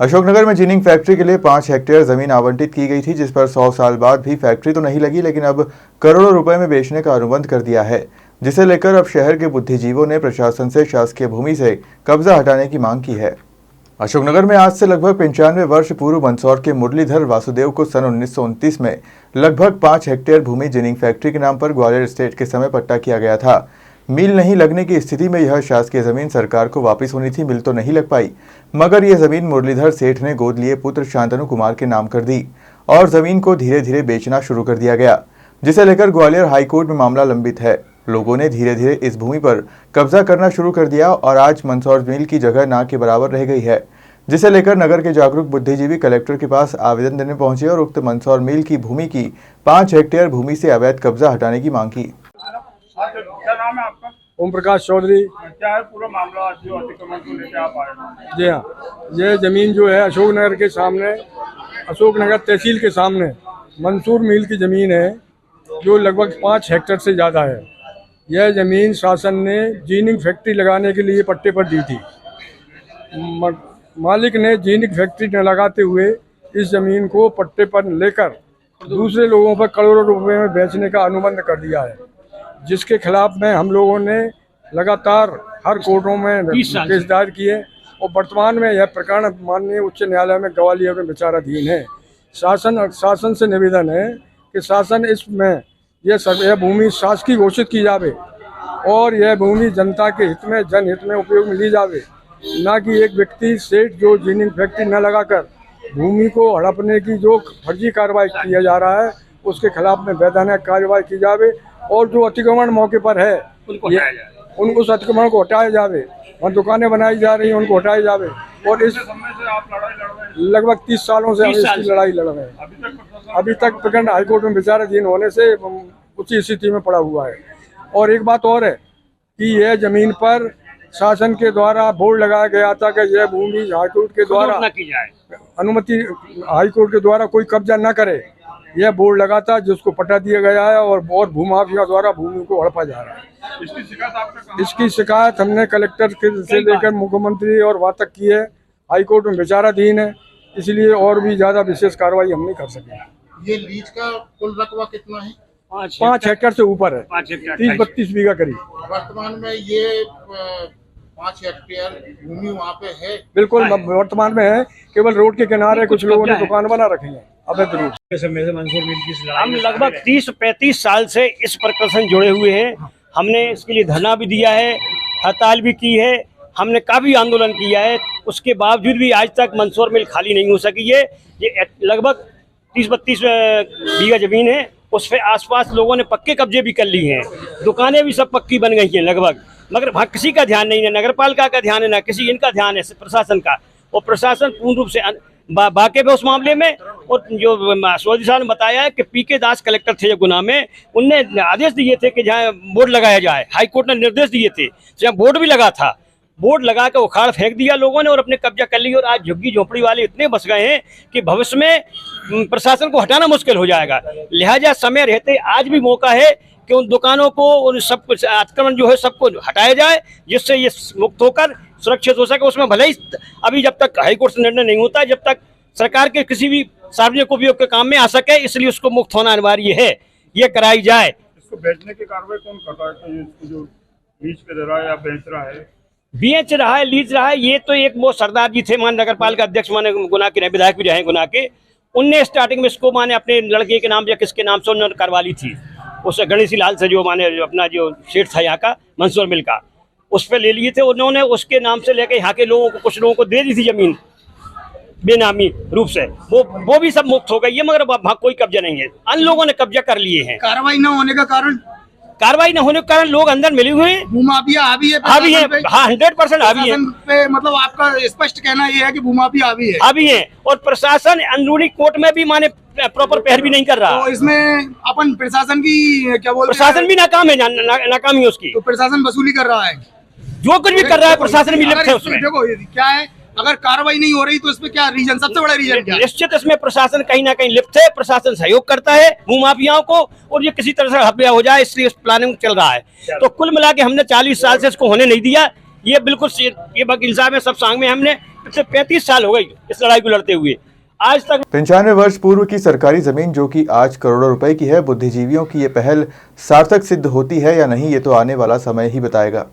अशोकनगर में ginning factory के लिए 5 हेक्टेयर जमीन आवंटित की गई थी, जिस पर 100 साल बाद भी फैक्ट्री तो नहीं लगी, लेकिन अब करोड़ों रुपए में बेचने का अनुबंध कर दिया है, जिसे लेकर अब शहर के बुद्धिजीवियों ने प्रशासन से शासकीय भूमि से कब्जा हटाने की मांग की है। अशोकनगर में आज से लगभग 95 वर्ष पूर्व मंदसौर के मुरलीधर वासुदेव को सन 1929 में लगभग 5 हेक्टेयर भूमि जिनिंग फैक्ट्री के नाम पर ग्वालियर स्टेट के समय पट्टा किया गया था। मिल नहीं लगने की स्थिति में यह शासकीय जमीन सरकार को वापस होनी थी। मिल तो नहीं लग पाई, मगर यह जमीन मुरलीधर सेठ ने गोद लिए पुत्र शांतनु कुमार के नाम कर दी और जमीन को धीरे धीरे बेचना शुरू कर दिया गया, जिसे लेकर ग्वालियर हाईकोर्ट में मामला लंबित है। लोगों ने धीरे धीरे इस भूमि पर कब्जा करना शुरू कर दिया और आज मंदसौर मिल की जगह ना के बराबर रह गई है, जिसे लेकर नगर के जागरूक बुद्धिजीवी कलेक्टर के पास आवेदन देने पहुंचे और उक्त मंदसौर मिल की भूमि की 5 हेक्टेयर भूमि से अवैध कब्जा हटाने की मांग की। क्या नाम है आपका? ओम प्रकाश चौधरी। क्या है पूरा मामला आज जो अतिक्रमण को लेकर आप आए? जी हाँ, ये जमीन जो है अशोकनगर के सामने, अशोकनगर तहसील के सामने मंसूर मिल की ज़मीन है, जो लगभग 5 हेक्टेयर से ज़्यादा है। यह ज़मीन शासन ने जीनिंग फैक्ट्री लगाने के लिए पट्टे पर दी थी। मालिक ने जीनिंग फैक्ट्री न लगाते हुए इस ज़मीन को पट्टे पर लेकर दूसरे लोगों पर करोड़ों रुपए में बेचने का अनुबंध कर दिया है, जिसके खिलाफ में हम लोगों ने लगातार हर कोर्टों में केस दायर किए और वर्तमान में यह प्रकरण माननीय उच्च न्यायालय में ग्वालियर में विचाराधीन है। शासन से निवेदन है कि शासन इसमें यह भूमि शासकीय घोषित की जावे और यह भूमि जनता के हित में, जनहित में उपयोग में ली जावे, ना कि एक व्यक्ति सेठ जो जिनिंग फैक्ट्री न लगाकर भूमि को हड़पने की जो फर्जी कार्रवाई किया जा रहा है उसके खिलाफ में वैधानिक कार्रवाई की जावे और जो अतिक्रमण मौके पर है उनको उस अतिक्रमण को हटाया जावे। वहाँ दुकानें बनाई जा रही हैं, उनको हटाया जावे। और इस समय से आप लड़ाई लड़ रहे हैं? लगभग 30 सालों से हम इसकी लड़ाई लड़ रहे हैं। अभी तक प्रखंड हाईकोर्ट में विचाराधीन होने से उसी स्थिति में पड़ा हुआ है। और एक बात और है कि यह जमीन पर शासन के द्वारा बोर्ड लगाया गया था कि यह भूमि हाईकोर्ट के द्वारा अनुमति, हाईकोर्ट के द्वारा कोई कब्जा न करे, यह बोर्ड लगा था जिसको पटा दिया गया है और भूमाफिया द्वारा भूमि को हड़पा जा रहा है। इसकी शिकायत हमने कलेक्टर से लेकर मुख्यमंत्री और वहाँ तक की है। हाईकोर्ट में विचाराधीन है, इसलिए और भी ज्यादा विशेष कार्रवाई हम नहीं कर सके। ये लीज का कुल रकबा कितना है? 5 हेक्टेयर से ऊपर है, 30-32 बीघा करीब। वर्तमान में ये 5 हेक्टेयर भूमि वहाँ पे है? बिल्कुल वर्तमान में है, केवल रोड के किनारे कुछ लोगों ने दुकान बना रखी है अवैध रूप से। हम लगभग 30-35 साल से इस प्रकरण से जुड़े हुए हैं। हमने इसके लिए धरना भी दिया है, हड़ताल भी की है, हमने काफ़ी आंदोलन किया है। उसके बावजूद भी आज तक मंदसौर मिल खाली नहीं हो सकी है। ये लगभग 30-32 बीघा ज़मीन है, उस पर आसपास लोगों ने पक्के कब्जे भी कर ली हैं, दुकानें भी सब पक्की बन गई हैं लगभग, मगर वहाँ किसी का ध्यान नहीं है, नगर पालिका का ध्यान है, ना किसी इनका ध्यान है, प्रशासन का। और प्रशासन पूर्ण रूप से वाकिफ है उस मामले में। और जो सोदी साहब ने बताया है कि पीके दास कलेक्टर थे गुना में, उनने आदेश दिए थे कि जहाँ बोर्ड लगाया जाए, हाईकोर्ट ने निर्देश दिए थे, जहाँ बोर्ड भी लगा था, बोर्ड लगा कर उखाड़ फेंक दिया लोगों ने और अपने कब्जा कर लिया। और आज झुग्गी झोपड़ी वाले इतने बस गए हैं कि भविष्य में प्रशासन को हटाना मुश्किल हो जाएगा। लिहाजा समय रहते आज भी मौका है कि उन दुकानों को, उन सब कुछ अतिक्रमण जो है सबको हटाया जाए, जिससे ये मुक्त होकर सुरक्षित हो सके। उसमें भले ही अभी जब तक हाईकोर्ट से निर्णय नहीं होता, जब तक सरकार के किसी भी सार्वजनिक उपयोग के काम में आ सके, इसलिए उसको मुक्त होना अनिवार्य है, ये कराई जाए। इसको बेचने की कार्रवाई कौन करता है? तो जो लीज पे दे रहा है या बेच रहा है? बेच रहा है, लीज रहा है, ये तो एक वो सरदार जी थे, मान नगर पालिका अध्यक्ष, माने गुना के विधायक भी रहे गुना के, उनने स्टार्टिंग में इसको माने अपने लड़के के नाम या किसके नाम से उन्होंने करवा ली थी, उससे गणेशी लाल से, जो माने अपना जो सेठ था यहाँ का मंदसौर मिल का, उस पर ले लिए थे उन्होंने। उसके नाम से लेकर यहाँ के लोगों को, कुछ लोगों को दे दी थी जमीन बेनामी रूप से, वो भी सब मुक्त हो गई है, मगर वहाँ कोई कब्जा नहीं है, अन्य लोगों ने कब्जा कर लिए हैं। कार्रवाई न होने का कारण? कार्रवाई न होने के कारण लोग अंदर मिले हुए हैं, भूमाफिया हावी है। हावी है, हाँ 100% हावी है पे। मतलब आपका स्पष्ट कहना ये है कि भूमाफिया हावी है? हावी है। और प्रशासन अंदरूनी कोर्ट में भी माने प्रॉपर पहल भी नहीं कर रहा। तो इसमें अपन प्रशासन की क्या बोलते हैं? प्रशासन भी नाकाम है, नाकामी है उसकी। तो प्रशासन वसूली कर रहा है, जो कुछ भी कर रहा है प्रशासन भी लिप्त है उसमें। देखो क्या है, अगर कार्रवाई नहीं हो रही तो इसमें क्या रीजन, सबसे बड़ा रीजन क्या है? निश्चित इसमें प्रशासन कहीं ना कहीं लिप्त है, प्रशासन सहयोग करता है भूमाफियाओं को, और ये किसी तरह से हत्या हो जाए इसलिए प्लानिंग चल रहा है। तो कुल मिला के हमने 40 साल से इसको होने नहीं दिया। ये बिल्कुल ये इंसाफ है, सब सांग में। हमने पिछले 35 साल हो गई इस लड़ाई को लड़ते हुए, आज तक 95 वर्ष पूर्व की सरकारी जमीन जो कि आज करोड़ों रुपए की है, बुद्धिजीवियों की ये पहल सार्थक सिद्ध होती है या नहीं, ये तो आने वाला समय ही बताएगा।